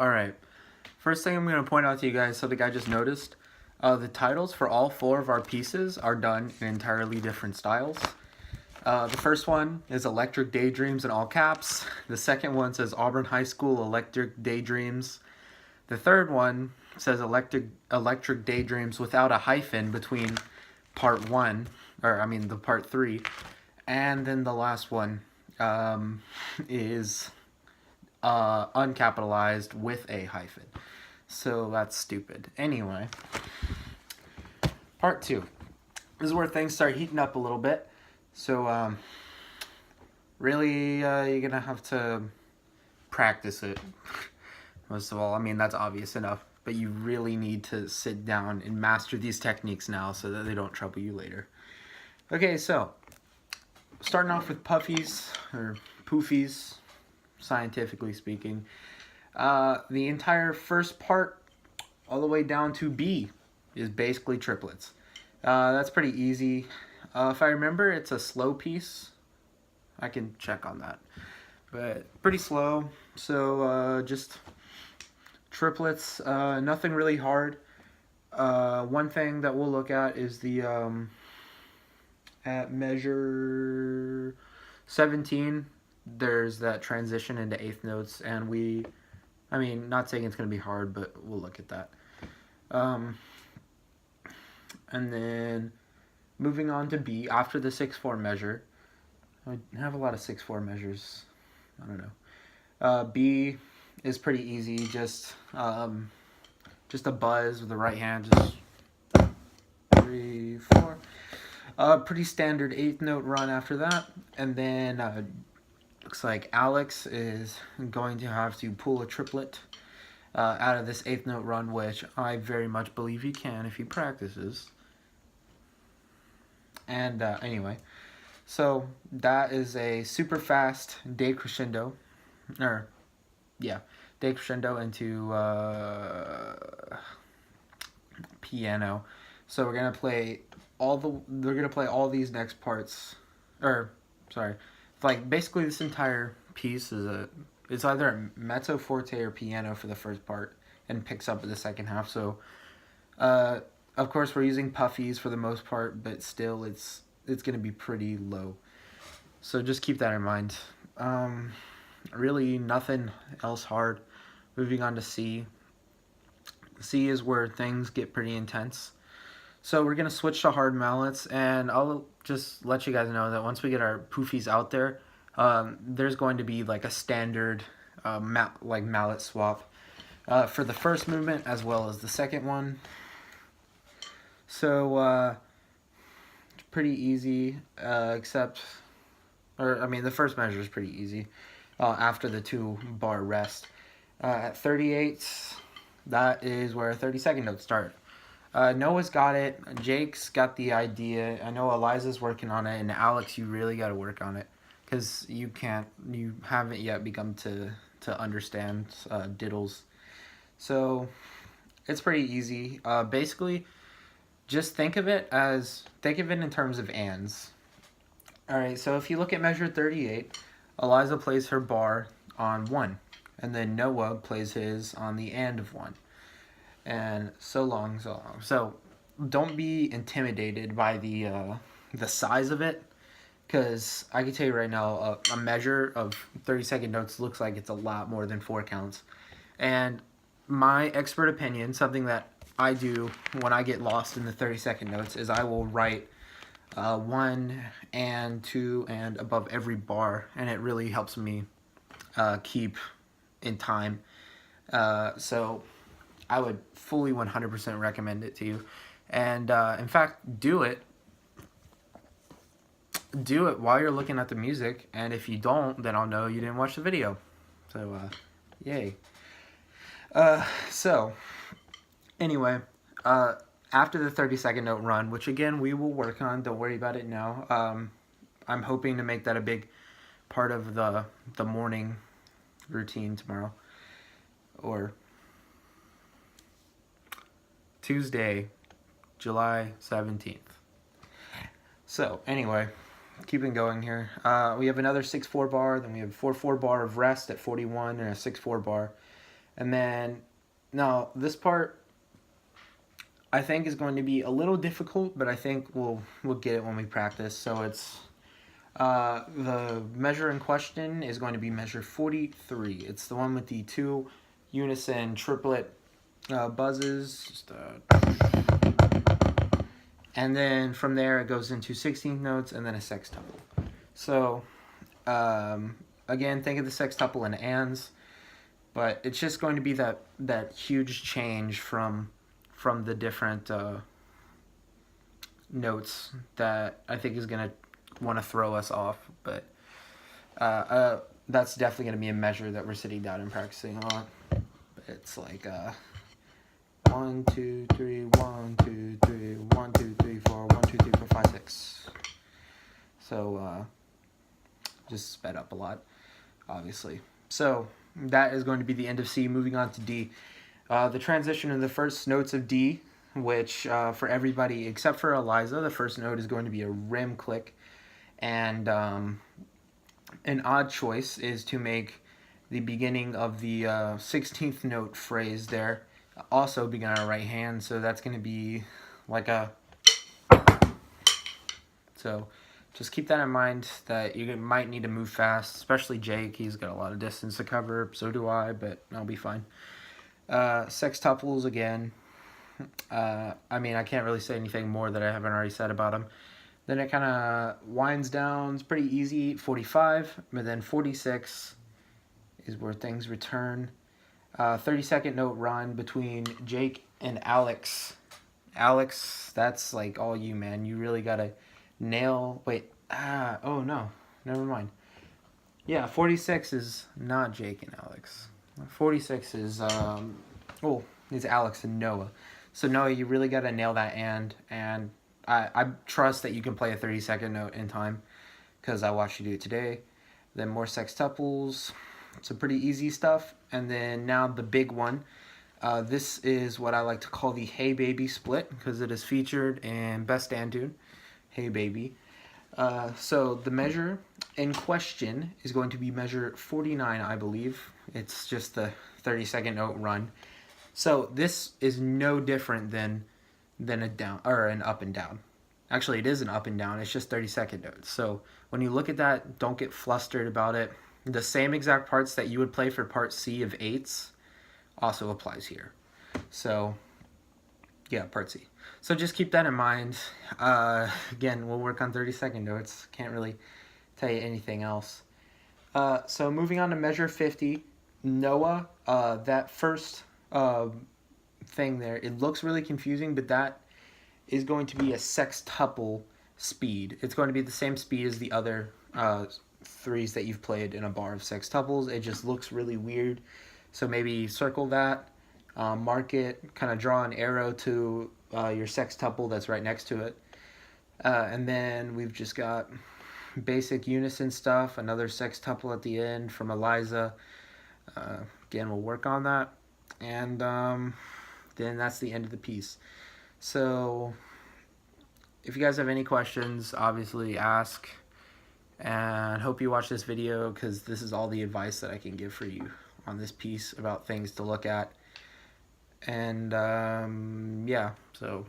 Alright, first thing I'm going to point out to you guys, something I just noticed. The titles for all four of our pieces are done in entirely different styles. The first one is Electric Daydreams in all caps. The second one says Auburn High School Electric Daydreams. The third one says Electric Daydreams without a hyphen between part 1, or I mean the part 3. And then the last one is uncapitalized with a hyphen. So that's stupid. Anyway, part 2. This is where things start heating up a little bit. So, really, you're going to have to practice it. Most of all, I mean, that's obvious enough. But you really need to sit down and master these techniques now so that they don't trouble you later. Okay, so, starting off with puffies, or poofies, scientifically speaking. The entire first part, all the way down to B, is basically triplets. That's pretty easy. If I remember, it's a slow piece. I can check on that. But pretty slow. So just triplets. Nothing really hard. One thing that we'll look at is the at measure 17. There's that transition into eighth notes, and I mean, not saying it's going to be hard, but we'll look at that. And then moving on to B, after the 6/4 measure. I have a lot of 6/4 measures. I don't know. B is pretty easy. Just a buzz with the right hand. Just 3, 4. Pretty standard 8th note run after that. And then looks like Alex is going to have to pull a triplet out of this 8th note run, which I very much believe he can if he practices. And anyway, so that is a super fast decrescendo, decrescendo into piano. So we're gonna play all these next parts, like basically this entire piece is it's either a mezzo forte or piano for the first part and picks up in the second half. So of course we're using puffies for the most part, but still it's going to be pretty low. So just keep that in mind. Really nothing else hard. Moving on to C. C is where things get pretty intense. So we're going to switch to hard mallets, and I'll just let you guys know that once we get our poofies out there, there's going to be like a standard mallet swap for the first movement as well as the second one. So it's pretty easy, the first measure is pretty easy after the 2-bar rest. At 38, that is where 32nd notes start. Noah's got it. Jake's got the idea. I know Eliza's working on it, and Alex, you really got to work on it because you haven't yet begun to understand diddles. So it's pretty easy. Basically, just think of it in terms of ands. All right. So if you look at measure 38, Eliza plays her bar on 1, and then Noah plays his on the and of 1. And so long. So don't be intimidated by the size of it, because I can tell you right now, a measure of 32nd notes looks like it's a lot more than 4 counts. And my expert opinion, something that I do when I get lost in the 32nd notes, is I will write 1 and 2 and above every bar, and it really helps me keep in time. So I would fully 100% recommend it to you. And in fact, do it while you're looking at the music, and if you don't, then I'll know you didn't watch the video. So yay. So anyway, after the 32nd note run, which again we will work on, don't worry about it now. I'm hoping to make that a big part of the morning routine tomorrow, or Tuesday, July 17th. So anyway, keeping going here. We have another 6/4 bar, then we have 4/4 bar of rest at 41 and a 6/4 bar And then, now this part I think is going to be a little difficult, but I think we'll get it when we practice. So it's the measure in question is going to be measure 43. It's the one with the 2 unison triplet buzzes. Just, and then from there it goes into 16th notes and then a sextuple. So again, think of the sextuple in ands, but it's just going to be that huge change from the different notes that I think is going to want to throw us off. But that's definitely going to be a measure that we're sitting down and practicing on. It's like 1, 2, 3, 1, 2, 3, 1, 2, 3, 4, 1, 2, 3, 4, 5, 6. So just sped up a lot, obviously. So that is going to be the end of C. Moving on to D. The transition in the first notes of D, which for everybody except for Eliza, the first note is going to be a rim click. And an odd choice is to make the beginning of the 16th note phrase there also begin on our right hand. So that's going to be like a... So just keep that in mind, that you might need to move fast, especially Jake. He's got a lot of distance to cover, so do I, but I'll be fine. Sextuples again. I mean, I can't really say anything more that I haven't already said about them. Then it kind of winds down. It's pretty easy. 45, but then 46 is where things return. 30-second note run between Jake and Alex. Alex, that's like all you, man. You really gotta nail... Wait. Oh, no. Never mind. Yeah, 46 is not Jake and Alex. 46 is... it's Alex and Noah. So, Noah, you really gotta nail that and I trust that you can play a 30-second note in time because I watched you do it today. Then more sextuples. Some pretty easy stuff. And then now the big one. This is what I like to call the Hey Baby split because it is featured in Best Stand Tune. Hey Baby. So the measure in question is going to be measure 49, I believe. It's just the 30-second note run. So this is no different than a down or an up and down. Actually, it is an up and down. It's just 30-second notes. So when you look at that, don't get flustered about it. The same exact parts that you would play for part C of 8s also applies here. So yeah, part C. So just keep that in mind. Again, we'll work on 30-second notes. Can't really tell you anything else. So moving on to measure 50. Noah, that first thing there, it looks really confusing, but that is going to be a sextuple speed. It's going to be the same speed as the other 3s that you've played in a bar of sextuples. It just looks really weird. So maybe circle that, mark it, kind of draw an arrow to your sextuple that's right next to it. And then we've just got basic unison stuff, another sextuple at the end from Eliza. Again, we'll work on that. And then that's the end of the piece. So if you guys have any questions, obviously ask. And hope you watch this video because this is all the advice that I can give for you on this piece about things to look at. And yeah, so